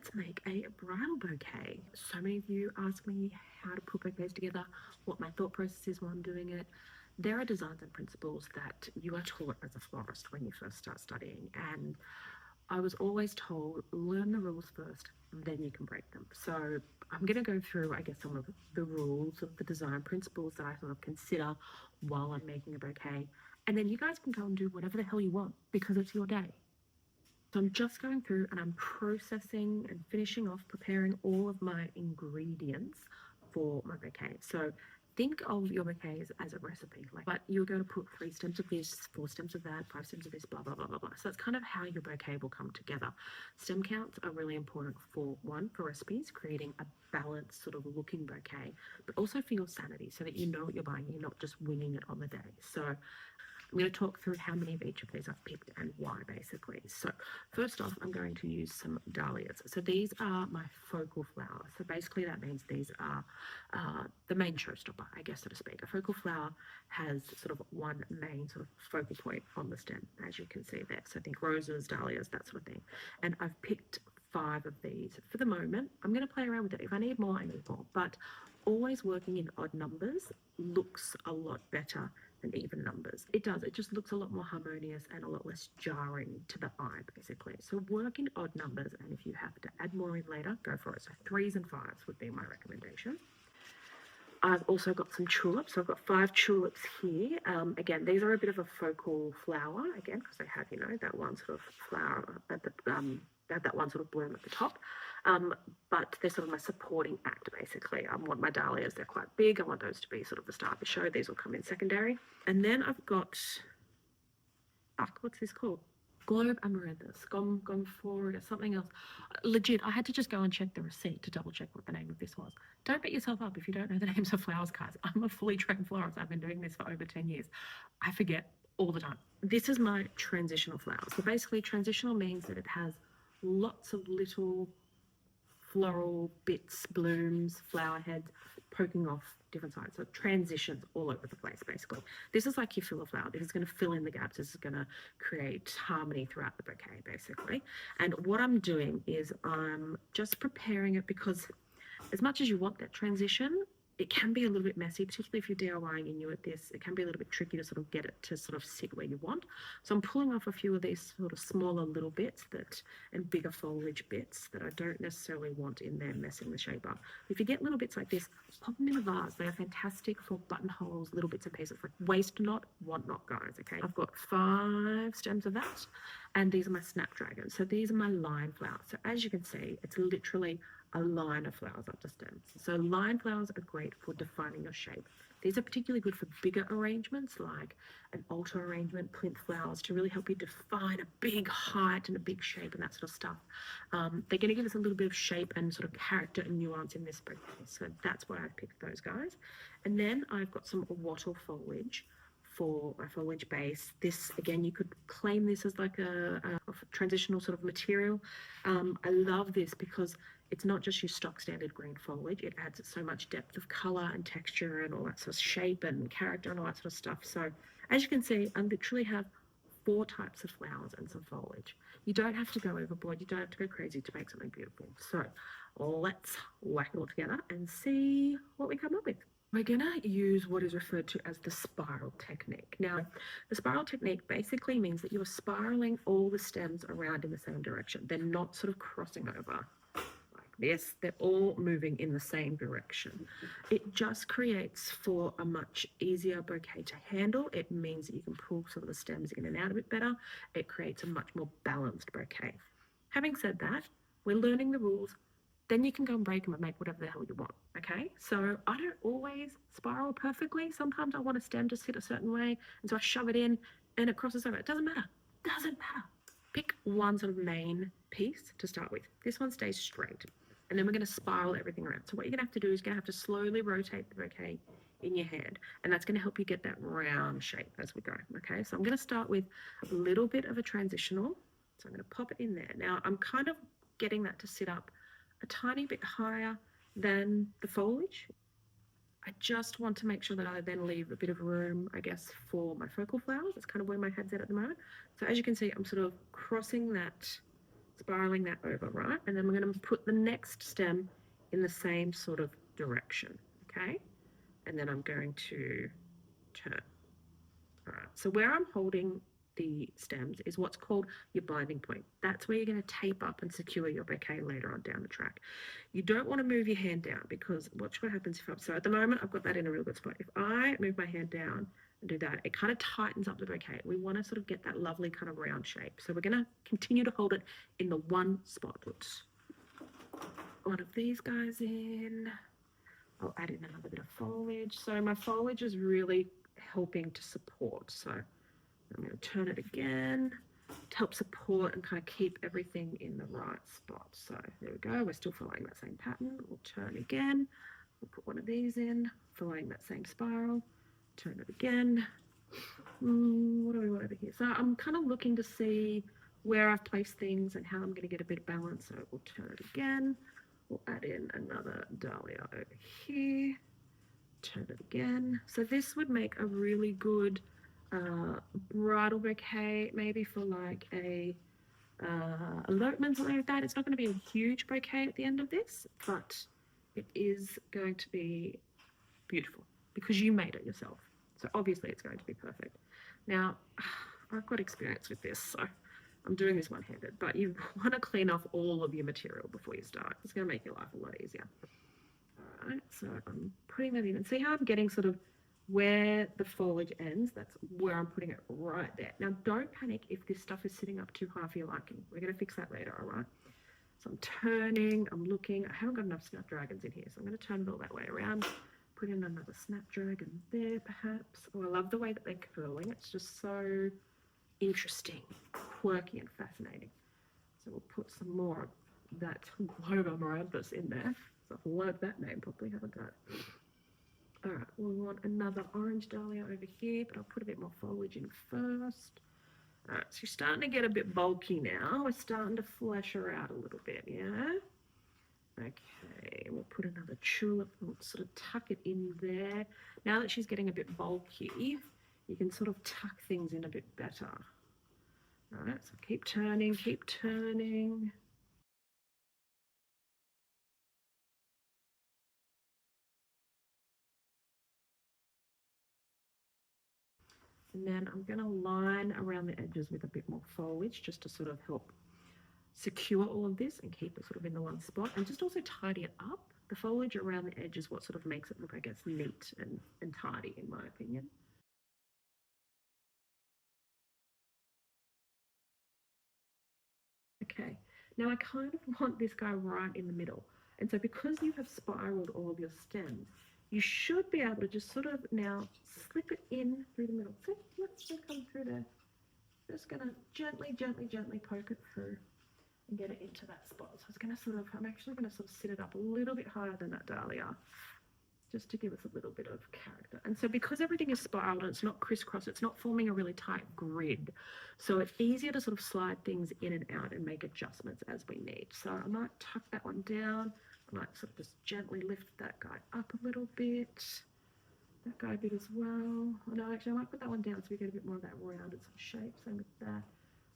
let's make a bridal bouquet. So many of you ask me how to put bouquets together, what my thought process is while I'm doing it. There are designs and principles that you are taught as a florist when you first start studying, and I was always told, learn the rules first, then you can break them. So I'm going to go through, I guess, some of the rules of the design principles that I sort of consider while I'm making a bouquet. And then you guys can go and do whatever the hell you want because it's your day. So I'm just going through and I'm processing and finishing off, preparing all of my ingredients for my bouquet. So think of your bouquets as a recipe, but you're going to put 3 stems of this, 4 stems of that, 5 stems of this, blah, blah, blah, blah, blah. So that's kind of how your bouquet will come together. Stem counts are really important for recipes, creating a balanced sort of looking bouquet, but also for your sanity so that you know what you're buying, you're not just winging it on the day. So I'm going to talk through how many of each of these I've picked and why, basically. So first off, I'm going to use some dahlias. So these are my focal flowers. So basically that means these are the main showstopper, I guess, so to speak. A focal flower has sort of one main sort of focal point on the stem, as you can see there. So think roses, dahlias, that sort of thing. And I've picked 5 of these for the moment. I'm going to play around with it. If I need more, I need more. But always working in odd numbers looks a lot better than even numbers. It does. It just looks a lot more harmonious and a lot less jarring to the eye, basically. So work in odd numbers, and if you have to add more in later, go for it. So 3s and 5s would be my recommendation. I've also got some tulips. So I've got 5 tulips here. Again, these are a bit of a focal flower, again, because they have, you know, that one sort of flower at the that one sort of bloom at the top, but they're sort of my supporting act, basically. I want my dahlias, they're quite big, I want those to be sort of the star of the show. These will come in secondary. And then I've got, what's this called? Globe amaranthus, Gomphora, something else. Legit, I had to just go and check the receipt to double check what the name of this was. Don't beat yourself up if you don't know the names of flowers, guys. I'm a fully trained florist. I've been doing this for over 10 years. I forget all the time. This is my transitional flower. So basically transitional means that it has lots of little floral bits, blooms, flower heads poking off different sides. So transitions all over the place, basically. This is like your filler flower. This is going to fill in the gaps. This is going to create harmony throughout the bouquet, basically. And what I'm doing is I'm just preparing it because as much as you want that transition, it can be a little bit messy, particularly if you're DIYing and new at this. It can be a little bit tricky to sort of get it to sort of sit where you want. So I'm pulling off a few of these sort of smaller little bits and bigger foliage bits that I don't necessarily want in there messing the shape up. If you get little bits like this, pop them in a vase. They are fantastic for buttonholes, little bits and pieces, like waist knot, want knot, guys, okay? I've got 5 stems of that, and these are my snapdragons. So these are my line flowers. So as you can see, it's literally a line of flowers up the stems. So line flowers are great for defining your shape. These are particularly good for bigger arrangements like an altar arrangement, plinth flowers, to really help you define a big height and a big shape and that sort of stuff. They're going to give us a little bit of shape and sort of character and nuance in this bouquet. So that's why I've picked those guys. And then I've got some wattle foliage for my foliage base. This, again, you could claim this as like a transitional sort of material. I love this because it's not just your stock standard green foliage. It adds so much depth of color and texture and all that sort of shape and character and all that sort of stuff. So as you can see, I literally have 4 types of flowers and some foliage. You don't have to go overboard. You don't have to go crazy to make something beautiful. So let's whack it all together and see what we come up with. We're going to use what is referred to as the spiral technique. Now, the spiral technique basically means that you're spiraling all the stems around in the same direction. They're not sort of crossing over like this. They're all moving in the same direction. It just creates for a much easier bouquet to handle. It means that you can pull some of the stems in and out a bit better. It creates a much more balanced bouquet. Having said that, we're learning the rules. Then you can go and break them and make whatever the hell you want, okay? So I don't always spiral perfectly. Sometimes I want a stem to sit a certain way, and so I shove it in and it crosses over. It doesn't matter. Doesn't matter. Pick one sort of main piece to start with. This one stays straight, and then we're going to spiral everything around. So what you're going to have to do is you're going to have to slowly rotate the bouquet in your hand, and that's going to help you get that round shape as we go, okay? So I'm going to start with a little bit of a transitional. So I'm going to pop it in there. Now, I'm kind of getting that to sit up a tiny bit higher than the foliage. I just want to make sure that I then leave a bit of room, I guess, for my focal flowers. That's kind of where my head's at the moment. So as you can see, I'm sort of crossing that spiraling that over, right? And then we're going to put the next stem in the same sort of direction, okay? And then I'm going to turn. All right, so where I'm holding the stems is what's called your binding point. That's where you're going to tape up and secure your bouquet later on down the track. You don't want to move your hand down, because watch what happens if so at the moment I've got that in a real good spot. If I move my hand down and do that, it kind of tightens up the bouquet. We want to sort of get that lovely kind of round shape. So we're going to continue to hold it in the one spot. Put one of these guys in. I'll add in another bit of foliage. So my foliage is really helping to support. So I'm going to turn it again to help support and kind of keep everything in the right spot. So there we go. We're still following that same pattern. We'll turn again. We'll put one of these in, following that same spiral. Turn it again. What do we want over here? So I'm kind of looking to see where I've placed things and how I'm going to get a bit of balance. So we'll turn it again. We'll add in another dahlia over here. Turn it again. So this would make a really good bridal bouquet, maybe for like a elopement, something like that. It's not going to be a huge bouquet at the end of this, but it is going to be beautiful because you made it yourself. So obviously it's going to be perfect. Now, I've got experience with this, so I'm doing this one-handed, but you want to clean off all of your material before you start. It's going to make your life a lot easier. All right, so I'm putting that in, and see how I'm getting sort of where the foliage ends. That's where I'm putting it right there. Now, don't panic if this stuff is sitting up too high for your liking. We're going to fix that later, all right? So I'm turning, I'm looking. I haven't got enough snapdragons in here, so I'm going to turn it all that way around. Put in another snapdragon there, perhaps. Oh, I love the way that they're curling. It's just so interesting, quirky, and fascinating. So we'll put some more of that Globe Amaranthus in there. So I've learned that name properly, haven't I? All right, we want another orange dahlia over here, but I'll put a bit more foliage in first. All right, so you're starting to get a bit bulky now. We're starting to flesh her out a little bit, yeah? Okay, we'll put another tulip. We'll sort of tuck it in there. Now that she's getting a bit bulky, you can sort of tuck things in a bit better. All right, so keep turning, keep turning. And then I'm going to line around the edges with a bit more foliage just to sort of help secure all of this and keep it sort of in the one spot, and just also tidy it up. The foliage around the edge is what sort of makes it look, I guess, neat and tidy, in my opinion. Okay, now I kind of want this guy right in the middle. And so because you have spiraled all of your stems, you should be able to just sort of now slip it in through the middle. So let's just come through there. Just gonna gently, gently, gently poke it through and get it into that spot. So it's gonna sort of, I'm actually gonna sort of sit it up a little bit higher than that dahlia, just to give us a little bit of character. And so because everything is spiraled and it's not crisscross, it's not forming a really tight grid. So it's easier to sort of slide things in and out and make adjustments as we need. So I might tuck that one down. I might sort of just gently lift that guy up a little bit. That guy a bit as well. Oh, no, actually I might put that one down so we get a bit more of that rounded sort of shape. Same with that.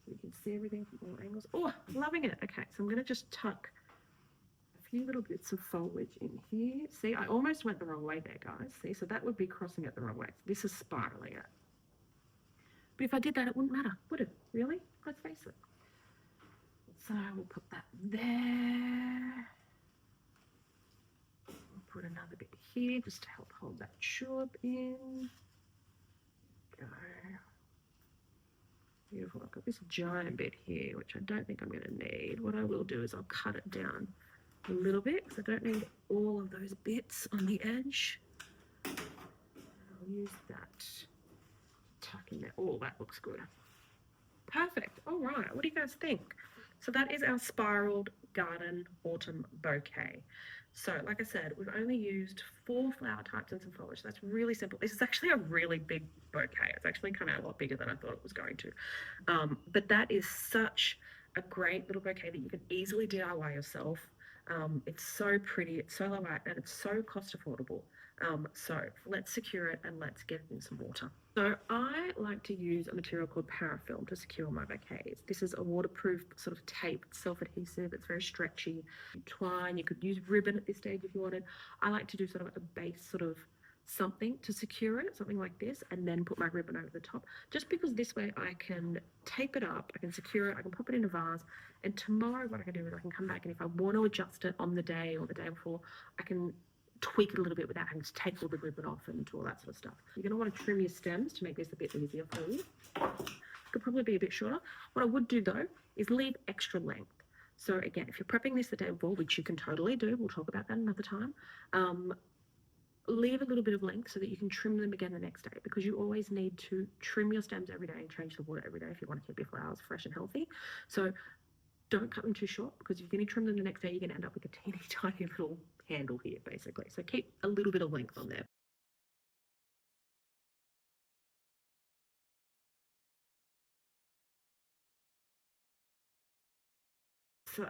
So you can see everything from all angles. Oh, loving it. Okay, so I'm going to just tuck few little bits of foliage in here. See, I almost went the wrong way there, guys. See, so that would be crossing it the wrong way. This is spiraling it. But if I did that, it wouldn't matter, would it? Really? Let's face it. So we'll put that there. We'll put another bit here just to help hold that tulip in. Go. Beautiful. I've got this giant bit here, which I don't think I'm going to need. What I will do is I'll cut it down a little bit because I don't need all of those bits on the edge. I'll use that. Tuck in there. Oh, that looks good. Perfect. All right. What do you guys think? So that is our spiraled garden autumn bouquet. So like I said, we've only used 4 flower types and some foliage. That's really simple. This is actually a really big bouquet. It's actually come out a lot bigger than I thought it was going to. But that is such a great little bouquet that you can easily DIY yourself. It's so pretty, it's so low and it's so cost affordable. So let's secure it and let's get it in some water. So I like to use a material called parafilm to secure my bouquets. This is a waterproof sort of tape. It's self-adhesive, it's very stretchy. Twine, you could use ribbon at this stage if you wanted. I like to do sort of a base sort of something to secure it, something like this, and then put my ribbon over the top, just because this way I can tape it up, I can secure it, I can pop it in a vase, and tomorrow what I can do is I can come back, and if I want to adjust it on the day or the day before, I can tweak it a little bit without having to take all the ribbon off and all that sort of stuff. You're going to want to trim your stems to make this a bit easier for you. It could probably be a bit shorter. What I would do though is leave extra length. So again, if you're prepping this the day before, which you can totally do, we'll talk about that another time, leave a little bit of length so that you can trim them again the next day, because you always need to trim your stems every day and change the water every day if you want to keep your flowers fresh and healthy. So don't cut them too short, because if you're going to trim them the next day, you're going to end up with a teeny tiny little handle here, basically. So keep a little bit of length on there. So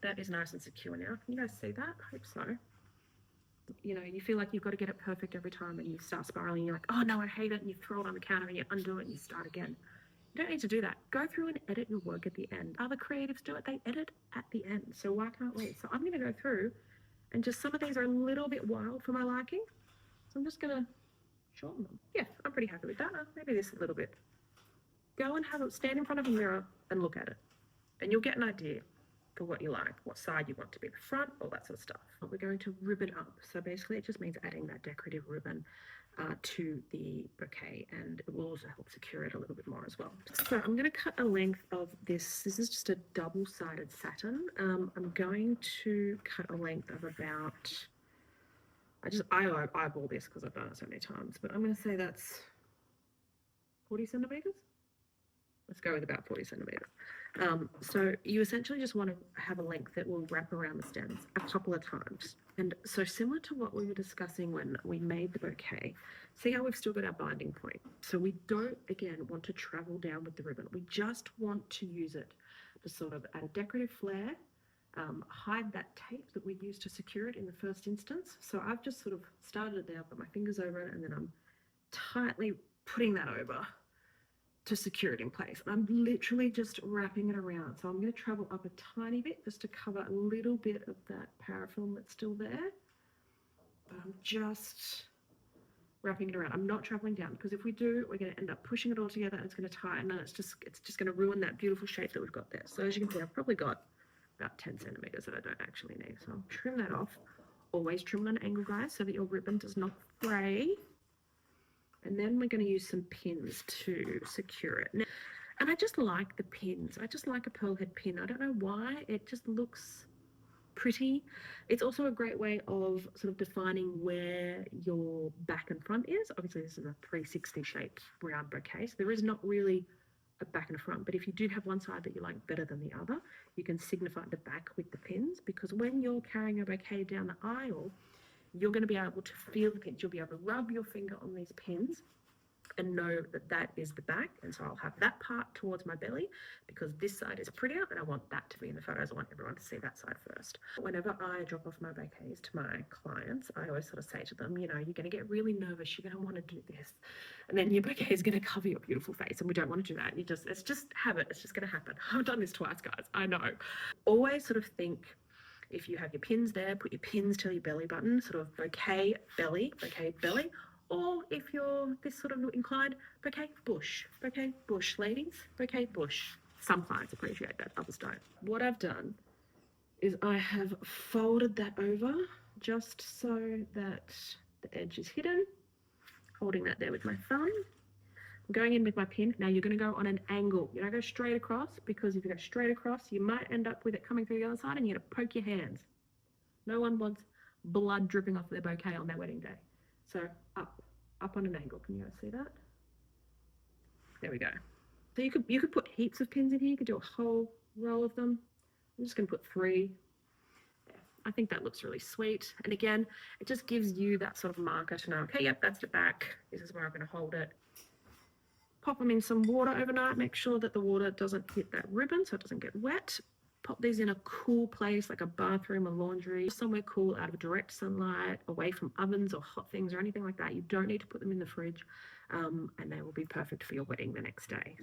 that is nice and secure now. Can you guys see that? I hope so. You know, you feel like you've got to get it perfect every time, and you start spiraling. You're like, oh no, I hate it. And you throw it on the counter and you undo it and you start again. You don't need to do that. Go through and edit your work at the end. Other creatives do it. They edit at the end. So why can't we? So I'm going to go through, and just some of these are a little bit wild for my liking. So I'm just going to shorten them. Yeah, I'm pretty happy with that. Maybe this a little bit. Go and stand in front of a mirror and look at it, and you'll get an idea for what you like, what side you want to be, the front, all that sort of stuff. We're going to ribbon up. So basically it just means adding that decorative ribbon to the bouquet, and it will also help secure it a little bit more as well. So I'm going to cut a length of this. This is just a double-sided satin. I'm going to cut a length of about, I eyeball this because I've done it so many times, but I'm going to say that's 40 centimeters. Let's go with about 40 centimeters. So you essentially just want to have a length that will wrap around the stems a couple of times. And so similar to what we were discussing when we made the bouquet, see how we've still got our binding point. So we don't, again, want to travel down with the ribbon. We just want to use it to sort of add a decorative flair, hide that tape that we used to secure it in the first instance. So I've just sort of started it there, I've got my fingers over it, and then I'm tightly putting that over to secure it in place. I'm literally just wrapping it around. So I'm going to travel up a tiny bit just to cover a little bit of that parafilm that's still there. But I'm just wrapping it around. I'm not traveling down, because if we do, we're going to end up pushing it all together and it's going to tighten, and it's just going to ruin that beautiful shape that we've got there. So as you can see, I've probably got about 10 centimeters that I don't actually need. So I'll trim that off. Always trim at an angle, guys, so that your ribbon does not fray. And then we're going to use some pins to secure it. Now, and I just like the pins. I just like a pearl head pin. I don't know why. It just looks pretty. It's also a great way of sort of defining where your back and front is. Obviously, this is a 360 shaped round bouquet, so there is not really a back and a front. But if you do have one side that you like better than the other, you can signify the back with the pins, because when you're carrying a bouquet down the aisle, you're going to be able to feel the pins. You'll be able to rub your finger on these pins and know that that is the back. And so I'll have that part towards my belly, because this side is prettier and I want that to be in the photos. I want everyone to see that side first. Whenever I drop off my bouquets to my clients, I always sort of say to them, you know, you're going to get really nervous. You're going to want to do this. And then your bouquet is going to cover your beautiful face. And we don't want to do that. It's just habit. It's just going to happen. I've done this twice, guys. I know. Always sort of think, if you have your pins there, put your pins to your belly button, sort of bouquet belly, or if you're this sort of inclined, bouquet bush, ladies, bouquet bush. Some clients appreciate that, others don't. What I've done is I have folded that over just so that the edge is hidden, holding that there with my thumb. I'm going in with my pin. Now you're going to go on an angle. You don't go straight across, because if you go straight across, you might end up with it coming through the other side and you're going to poke your hands. No one wants blood dripping off their bouquet on their wedding day. So up on an angle. Can you guys see that? There we go. So you could put heaps of pins in here. You could do a whole row of them. I'm just going to put 3. I think that looks really sweet. And again, it just gives you that sort of marker to know, okay, yep, that's the back. This is where I'm going to hold it. Pop them in some water overnight. Make sure that the water doesn't hit that ribbon so it doesn't get wet. Pop these in a cool place like a bathroom, a laundry, somewhere cool, out of direct sunlight, away from ovens or hot things or anything like that. You don't need to put them in the fridge, and they will be perfect for your wedding the next day.